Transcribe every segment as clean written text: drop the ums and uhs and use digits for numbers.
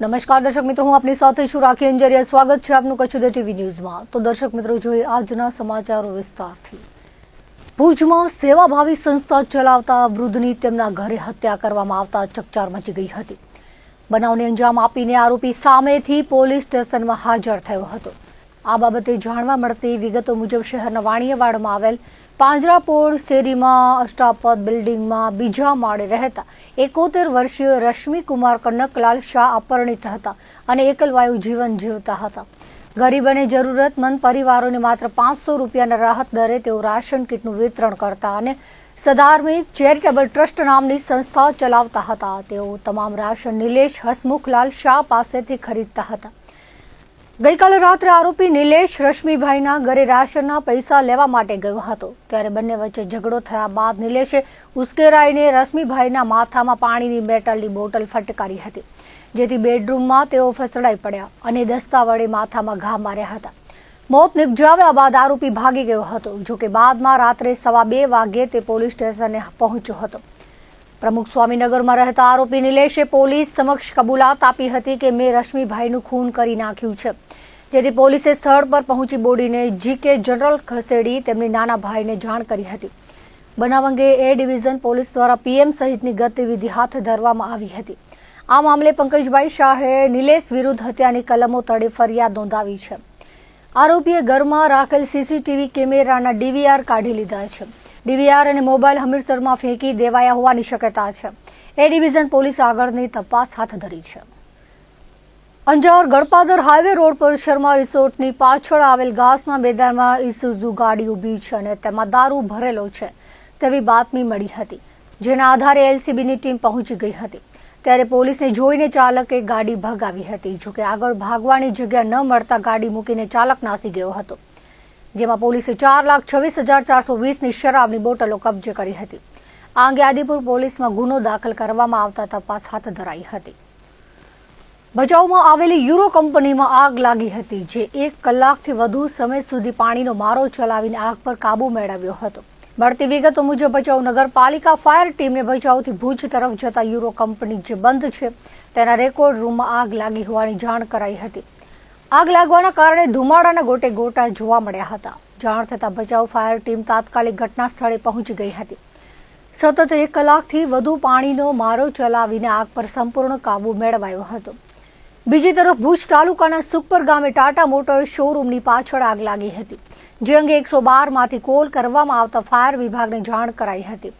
નમસ્કાર દર્શક મિત્રો, હું આપની સાથે છું રાખી અંજરિયા. સ્વાગત છે આપનું કચ્છ ઉદય ટીવી ન્યૂઝમાં. તો દર્શક મિત્રો, જોઈએ આજના સમાચારો વિસ્તારથી. ભુજમાં સેવાભાવી સંસ્થા ચલાવતા વૃદ્ધની તેમના ઘરે હત્યા કરવામાં આવતા ચકચાર મચી ગઈ હતી. બનાવને અંજામ આપીને આરોપી સામેથી પોલીસ સ્ટેશનમાં હાજર થયો હતો. આ બાબતે જાણવા મળતી વિગતો મુજબ શહેરના વાણિયાવાડમાં આવેલ પાંજરાપોળ શેરીમાં અષ્ટાપદ બિલ્ડિંગમાં બીજા માળે રહેતા 71 વર્ષીય રશ્મિકુમાર કનકલાલ શાહ અપરિણીત હતા અને એકલવાયુ જીવન જીવતા હતા. ગરીબ અને જરૂરતમંદ પરિવારોને માત્ર 500 રૂપિયાના રાહત દરે તેઓ રાશન કીટનું વિતરણ કરતા અને સધાર્મિક ચેરિટેબલ ટ્રસ્ટ નામની સંસ્થા ચલાવતા હતા. તેઓ તમામ રાશન નિલેશ હસમુખલાલ શાહ પાસેથી ખરીદતા હતા. ગઈકાલે રાત્રે આરોપી નિલેશ રશ્મિભાઈના ઘરે રાશનના પૈસા લેવા માટે ગયો હતો. ત્યારે બંને વચ્ચે ઝઘડો થયા બાદ નિલેશે ઉશ્કેરાઈને રશ્મિભાઈના માથામાં પાણીની મેટલની બોટલ ફટકારી હતી, જેથી બેડરૂમમાં તેઓ ફસડાઈ પડ્યા અને દસ્તા વડે માથામાં ઘા માર્યા હતા. મોત નિપજાવ્યા બાદ આરોપી ભાગી ગયો હતો. જોકે બાદમાં રાત્રે 2:15 વાગ્યે તે પોલીસ સ્ટેશને પહોંચ્યો હતો. પ્રમુખ સ્વામીનગરમાં રહેતા આરોપી નિલેશે પોલીસ સમક્ષ કબૂલાત આપી હતી કે મેં રશ્મિભાઈનું ખૂન કરી નાખ્યું છે, જેથી પોલીસે સ્થળ પર પહોંચી બોડીને જીકે જનરલ ખસેડી તેમની નાના ભાઈને જાણ કરી હતી. બનાવ અંગે એ ડિવિઝન પોલીસ દ્વારા પીએમ સહિતની ગતિવિધિ હાથ ધરવામાં આવી હતી. આ મામલે પંકજભાઈ શાહે નિલેશ વિરુદ્ધ હત્યાની કલમો તળે ફરિયાદ નોંધાવી છે. આરોપીએ ઘરમાં રાખેલ સીસીટીવી કેમેરાના ડીવીઆર કાઢી લીધા છે. ડીવીઆર અને મોબાઈલ હમીરસરમાં ફેંકી દેવાયા હોવાની શક્યતા છે. એ ડિવિઝન પોલીસ આગળની તપાસ હાથ ધરી છે. અંજાર ગળપાદર હાઈવે રોડ પર શર્મા રિસોર્ટની પાછળ આવેલ ઘાસના મેદાનમાં ઇસુઝુ ગાડી ઊભી છે અને તેમાં દારૂ ભરેલો છે તેવી બાતમી મળી હતી, જેના આધારે એલસીબીની ટીમ પહોંચી ગઈ હતી. ત્યારે પોલીસને જોઈને ચાલકે ગાડી ભગાવી હતી. જોકે આગળ ભાગવાની જગ્યા ન મળતા ગાડી મૂકીને ચાલક નાસી ગયો હતો, જેમાં પોલીસે 4,26,420ની શરાબની બોટલો કબજે કરી હતી. આ અંગે આદિપુર પોલીસમાં ગુનો દાખલ કરવામાં આવતા તપાસ હાથ ધરાઈ હતી. ભચાઉમાં આવેલી યુરો કંપનીમાં આગ લાગી હતી, જે 1 કલાકથી વધુ સમય સુધી પાણીનો મારો ચલાવીને આગ પર કાબુ મેળવ્યો હતો. મળતી વિગતો મુજબ ભચાઉ નગરપાલિકા ફાયર ટીમને ભચાઉથી ભુજ તરફ જતા યુરો કંપની જે બંધ છે તેના રેકોર્ડ રૂમમાં આગ લાગી હોવાની જાણ કરાઈ હતી. આગ લાગવાના કારણે ધુમાડાના ગોટે ગોટા જોવા મળ્યા હતા. જાણ થતાં ભચાઉ ફાયર ટીમ તાત્કાલિક ઘટના સ્થળે પહોંચી ગઈ હતી. સતત 1 કલાકથી વધુ પાણીનો મારો ચલાવીને આગ પર સંપૂર્ણ કાબુ મેળવાયો હતો. બીજી તરફ ભુજ તાલુકાના સુખપર ગામે ટાટા મોટર શોરૂમની પાછળ આગ લાગી હતી, જે અંગે 112માંથી કોલ કરવામાં આવતા ફાયર વિભાગને જાણ કરાઈ હતી,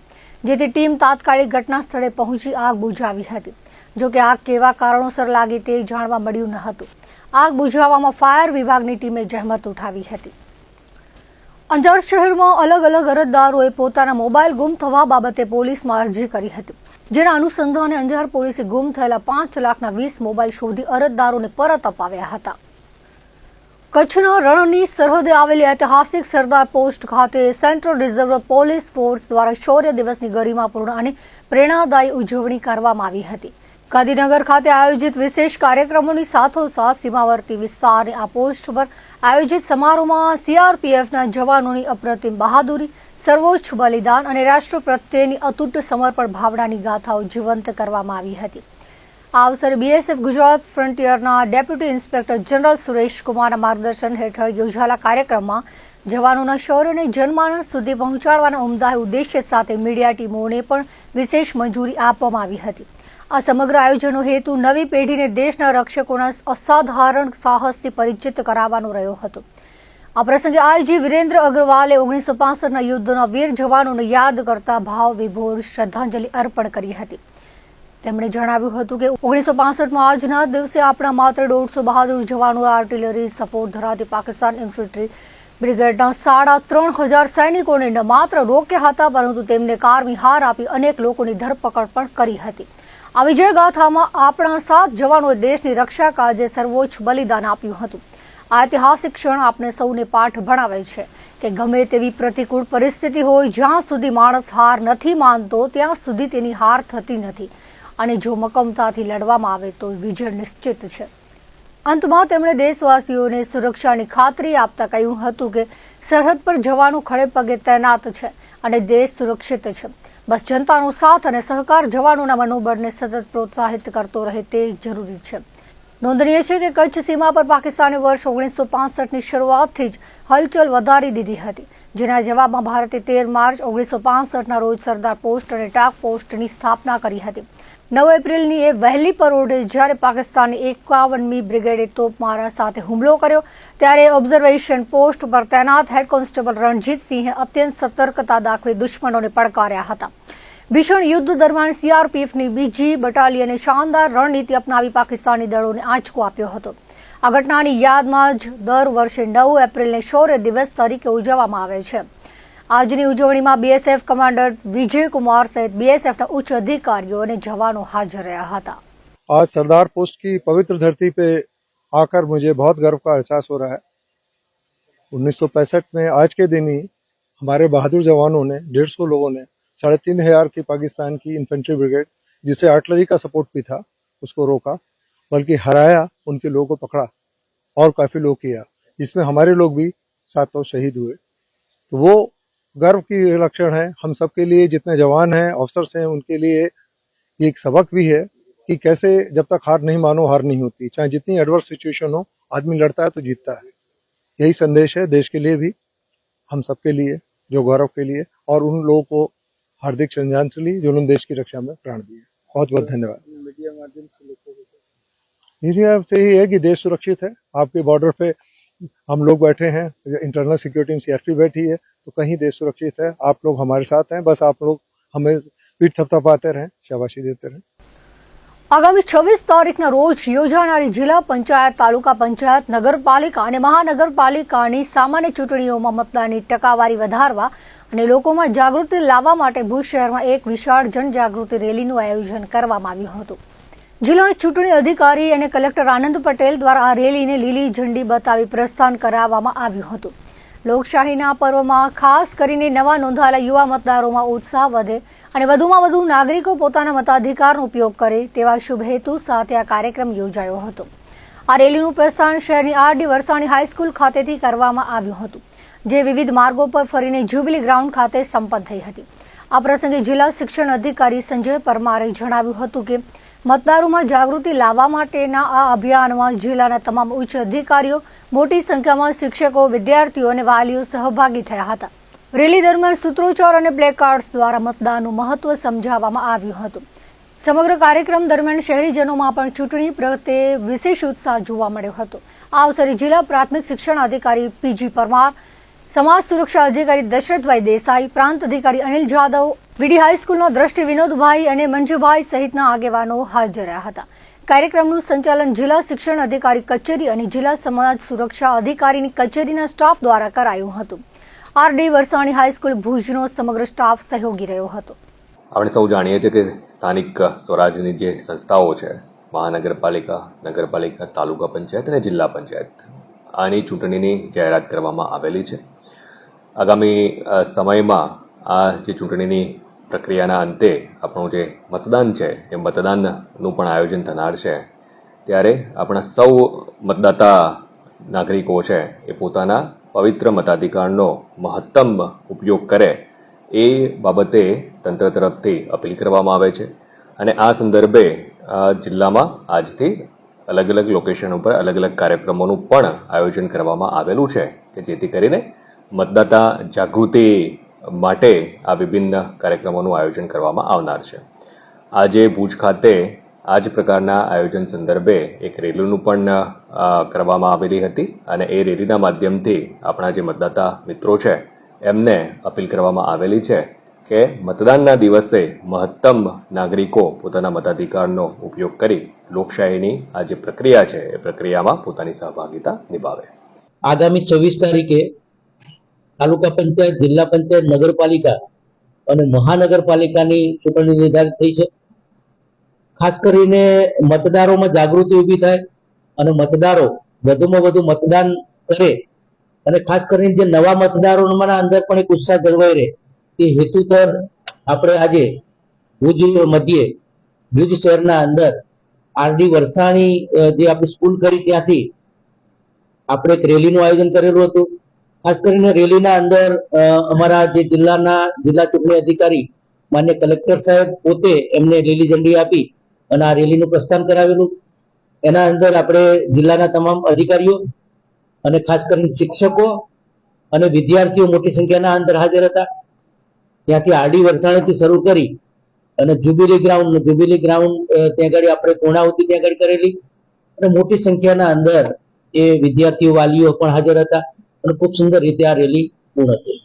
જેથી ટીમ તાત્કાલિક ઘટના સ્થળે પહોંચી આગ બુઝાવી હતી. જોકે આગ કેવા કારણોસર લાગી તે જાણવા મળ્યું ન હતું. આગ બુઝાવવામાં ફાયર વિભાગની ટીમે જહેમત ઉઠાવી હતી. અંજાર શહેરમાં અલગ અલગ અરજદારોએ પોતાના મોબાઈલ ગુમ થવા બાબતે પોલીસમાં અરજી કરી હતી, જેના અનુસંધાને અંજાર પોલીસે ગુમ થયેલા 5,20,000 મોબાઈલ શોધી અરજદારોને પરત અપાવ્યા હતા. કચ્છના રણની સરહદે આવેલી ઐતિહાસિક સરદાર પોસ્ટ ખાતે સેન્ટ્રલ રિઝર્વ પોલીસ ફોર્સ દ્વારા શૌર્ય દિવસની ગરિમાપૂર્ણ અને પ્રેરણાદાયી ઉજવણી કરવામાં આવી હતી. ગાંધીનગર ખાતે આયોજિત વિશેષ કાર્યક્રમોની સાથોસાથ સીમાવર્તી વિસ્તારની આ પોસ્ટ પર આયોજિત સમારોહમાં સીઆરપીએફના જવાનોની અપ્રતિમ બહાદુરી, સર્વોચ્ચ બલિદાન અને રાષ્ટ્ર પ્રત્યેની અતૂટ સમર્પણ ભાવનાની ગાથાઓ જીવંત કરવામાં આવી હતી. આ અવસરે બીએસએફ ગુજરાત ફ્રન્ટિયરના ડેપ્યુટી ઇન્સ્પેક્ટર જનરલ સુરેશ કુમારના માર્ગદર્શન હેઠળ યોજાયેલા કાર્યક્રમમાં જવાનોના શૌર્યને જનમાનસ સુધી પહોંચાડવાના ઉમદા ઉદ્દેશ્ય સાથે મીડિયા ટીમોને પણ વિશેષ મંજૂરી આપવામાં આવી હતી. આ સમગ્ર આયોજનનો હેતુ નવી પેઢીને દેશના રક્ષકોના અસાધારણ સાહસથી પરિચિત કરાવવાનો રહ્યો હતો. આ પ્રસંગે આઈજી વિરેન્દ્ર અગ્રવાલે 1965ના યુદ્ધના વીર જવાનોને યાદ કરતા ભાવવિભોર શ્રદ્ધાંજલિ અર્પણ કરી હતી. તેમણે જણાવ્યું હતું કે 1965માં આજના દિવસે આપણા માત્ર 150 બહાદુર જવાનો આર્ટિલરી સપોર્ટ ધરાવતી પાકિસ્તાન ઇન્ફન્ટ્રી બ્રિગેડના 3,500 સૈનિકોને ન માત્ર રોક્યા હતા, પરંતુ તેમને કારમી હાર આપી અનેક લોકોની ધરપકડ પણ કરી હતી. આ વિજય ગાથામાં આપણા 7 જવાનોએ દેશની રક્ષા કાજે સર્વોચ્ચ બલિદાન આપ્યું હતું. આ ઐતિહાસિક ક્ષણ આપણે સૌને પાઠ ભણાવે છે કે ગમે તેવી પ્રતિકૂળ પરિસ્થિતિ હોય, જ્યાં સુધી માણસ હાર નથી માનતો ત્યાં સુધી તેની હાર થતી નથી, અને જો મક્કમતાથી લડવામાં આવે તો વિજય નિશ્ચિત છે. અંતમાં તેમણે દેશવાસીઓને સુરક્ષાની ખાતરી આપતા કહ્યું હતું કે સરહદ પર જવાનો ખડે પગે તૈનાત છે અને દેશ સુરક્ષિત છે. બસ જનતાનો સાથ અને સહકાર જવાનોના મનોબળને સતત પ્રોત્સાહિત કરતો રહે તે જરૂરી છે. નોંધનીય છે કે કચ્છ સીમા પર પાકિસ્તાને વર્ષ 1965ની શરૂઆતથી જ હલચલ વધારી દીધી હતી, જેના જવાબમાં ભારતે 13 માર્ચ 1965ના રોજ સરદાર પોસ્ટ અને ટાક પોસ્ટની સ્થાપના કરી હતી. 9 એપ્રિલની એ વહેલી પરોઢે જ્યારે પાકિસ્તાનની 51મી બ્રિગેડે તોપમારા સાથે હુમલો કર્યો ત્યારે ઓબ્ઝર્વેશન પોસ્ટ પર તૈનાત હેડ કોન્સ્ટેબલ રણજીતસિંહે અત્યંત સતર્કતા દાખવી દુશ્મનોને પડકાર્યા હતા. ભીષણ યુદ્ધ દરમિયાન સીઆરપીએફની બીજી બટાલિયને શાનદાર રણનીતિ અપનાવી પાકિસ્તાની દળોને આંચકો આપ્યો હતો. આ ઘટનાની યાદમાં જ દર વર્ષે 9 એપ્રિલને શૌર્ય દિવસ તરીકે ઉજવવામાં આવે છે. આજની ઉજવણીમાં બીએસએફ કમાન્ડર વિજયકુમાર સહિત બીએસએફના ઉચ્ચ અધિકારીઓ અને જવાનો હાજર રહ્યા હતા. आज सरदार पोस्ट की पवित्र धरती पे आकर मुझे बहुत गर्व का एहसास हो रहा है। 1965 में आज के दिन ही हमारे बहादुर जवानों ने 150 लोगों ने 3500 की पाकिस्तान की इन्फेंट्री ब्रिगेड, जिसे आर्टिलरी का सपोर्ट भी था, उसको रोका, बल्कि हराया, उनके लोगों को पकड़ा और काफी लोग किया, जिसमें हमारे लोग भी 7 लोग शहीद हुए। तो वो गर्व की लक्षण है हम सबके लिए, जितने जवान हैं, ऑफिसर्स हैं, उनके लिए ये एक सबक भी है कि कैसे जब तक हार नहीं मानो हार नहीं होती, चाहे जितनी एडवर्स सिचुएशन हो, आदमी लड़ता है तो जीतता है। यही संदेश है देश के लिए भी, हम सबके लिए, जो गौरव के लिए, और उन लोगों को हार्दिक श्रद्धांजलि जिन्होंने देश की रक्षा में प्राण दिए। बहुत बहुत धन्यवाद। मीडिया से ही है कि देश सुरक्षित है। आपके बॉर्डर पे हम लोग बैठे हैं, इंटरनल सिक्योरिटी में सीआरपी बैठी है, तो कहीं देश सुरक्षित है। आप लोग हमारे साथ हैं, बस आप लोग हमें पीठ थपथपाते रहें, शाबाशी देते रहें। આગામી 26 તારીખના રોજ યોજાનારી જિલ્લા પંચાયત, તાલુકા પંચાયત, નગરપાલિકા અને મહાનગરપાલિકાની સામાન્ય ચૂંટણીઓમાં મતદાનની ટકાવારી વધારવા અને લોકોમાં જાગૃતિ લાવવા માટે ભુજ શહેરમાં એક વિશાળ જનજાગૃતિ રેલીનું આયોજન કરવામાં આવ્યું હતું. જિલ્લા ચૂંટણી અધિકારી અને કલેક્ટર આનંદ પટેલ દ્વારા આ રેલીને લીલી ઝંડી બતાવી પ્રસ્થાન કરાવવામાં આવ્યું હતું. લોકશાહીના પર્વમાં ખાસ કરીને નવા નોંધાયેલા યુવા મતદારોમાં ઉત્સાહ વધે અને વધુમાં વધુ નાગરિકો પોતાના મતાધિકારનો ઉપયોગ કરે તેવા શુભ હેતુ સાથે આ કાર્યક્રમ યોજાયો હતો. આ રેલીનું પ્રસ્થાન શહેરની આરડી વરસાણી હાઈસ્કૂલ ખાતેથી કરવામાં આવ્યું હતું, જે વિવિધ માર્ગો પર ફરીને જ્યુબિલી ગ્રાઉન્ડ ખાતે સંપન્ન થઈ હતી. આ પ્રસંગે જિલ્લા શિક્ષણ અધિકારી સંજય પરમારે જણાવ્યું હતું કે મતદારોમાં જાગૃતિ લાવવા માટેના આ અભિયાનમાં જિલ્લાના તમામ ઉચ્ચ અધિકારીઓ, મોટી સંખ્યામાં શિક્ષકો, વિદ્યાર્થીઓ અને વાલીઓ સહભાગી થયા હતા. રેલી દરમિયાન સૂત્રોચ્ચાર અને પ્લેકાર્ડ્સ દ્વારા મતદાનનું મહત્વ સમજાવવામાં આવ્યું હતું. સમગ્ર કાર્યક્રમ દરમિયાન શહેરીજનોમાં પણ ચૂંટણી પ્રત્યે વિશેષ ઉત્સાહ જોવા મળ્યો હતો. આ અવસરે જિલ્લા પ્રાથમિક શિક્ષણ અધિકારી પીજી પરમાર, સમાજ સુરક્ષા અધિકારી દશરથભાઈ દેસાઈ, પ્રાંત અધિકારી અનિલ જાદવ, વીડી હાઈસ્કૂલના દ્રષ્ટિ વિનોદભાઈ અને મંજુભાઈ સહિતના આગેવાનો હાજર રહ્યા હતા. કાર્યક્રમનું સંચાલન જિલ્લા શિક્ષણ અધિકારી કચેરી અને જિલ્લા સમાજ સુરક્ષા અધિકારીની કચેરીના સ્ટાફ દ્વારા કરાયું હતું. આરડી વરસાણી હાઈસ્કૂલ ભુજનો સમગ્ર સ્ટાફ સહયોગી રહ્યો હતો. આપણે સૌ જાણીએ છીએ કે સ્થાનિક સ્વરાજની જે સંસ્થાઓ છે, મહાનગરપાલિકા, નગરપાલિકા, તાલુકા પંચાયત અને જિલ્લા પંચાયત, આની ચૂંટણીની જાહેરાત કરવામાં આવેલી છે. આગામી સમયમાં આ જે ચૂંટણીની પ્રક્રિયાના અંતે આપણું જે મતદાન છે એ મતદાનનું પણ આયોજન થનાર છે. ત્યારે આપણા સૌ મતદાતા નાગરિકો છે એ પોતાના પવિત્ર મતાધિકારનો મહત્તમ ઉપયોગ કરે એ બાબતે તંત્ર તરફથી અપીલ કરવામાં આવે છે. અને આ સંદર્ભે જિલ્લામાં આજથી અલગ અલગ લોકેશન ઉપર અલગ અલગ કાર્યક્રમોનું પણ આયોજન કરવામાં આવેલું છે કે જેથી કરીને મતદાતા જાગૃતિ માટે આ વિભિન્ન કાર્યક્રમોનું આયોજન કરવામાં આવનાર છે. આજે ભુજ ખાતે આ જ પ્રકારના આયોજન સંદર્ભે એક રેલીનું પણ કરવામાં આવેલી હતી અને એ રેલીના માધ્યમથી આપણા જે મતદાતા મિત્રો છે એમને અપીલ કરવામાં આવેલી છે કે મતદાનના દિવસે મહત્તમ નાગરિકો પોતાના મતાધિકારનો ઉપયોગ કરી લોકશાહીની આ જે પ્રક્રિયા છે એ પ્રક્રિયામાં પોતાની સહભાગિતા નિભાવે. આગામી 26 તારીખે તાલુકા પંચાયત, જિલ્લા પંચાયત, નગરપાલિકા અને મહાનગરપાલિકાની ચૂંટણી નિર્ધારિત થઈ છે. ખાસ કરીને મતદારોમાં જાગૃતિ ઊભી થાય અને મતદારો વધુમાં વધુ મતદાન કરે અને ખાસ કરીને જે નવા મતદારોના અંદર પણ એક ઉત્સાહ જળવાઈ રહે એ હેતુસર આપણે આજે ભુજ મધ્યે, ભુજ શહેરના અંદર આરડી વરસાણી જે આપણી સ્કૂલ કરી ત્યાંથી આપણે એક રેલીનું આયોજન કરેલું હતું. ખાસ કરીને રેલીના અંદર અમારા જે જિલ્લા ચૂંટણી અધિકારી માન્ય કલેક્ટર સાહેબ પોતે એમને લીલી ઝંડી આપી અને આ રેલીનું પ્રસ્થાન કરાવેલું. એના અંદર આપણે જિલ્લાના તમામ અધિકારીઓ અને ખાસ કરીને શિક્ષકો અને વિદ્યાર્થીઓ મોટી સંખ્યાના અંદર હાજર હતા. ત્યાંથી આરડી વરસાણેથી શરૂ કરી અને જ્યુબિલી ગ્રાઉન્ડ ત્યાં આગળ આપણે પૂર્ણાહુતિ ત્યાં આગળ કરેલી અને મોટી સંખ્યાના અંદર એ વિદ્યાર્થીઓ વાલીઓ પણ હાજર હતા અને ખૂબ સુંદર રીતે આ રેલી પૂર્ણ થઈ.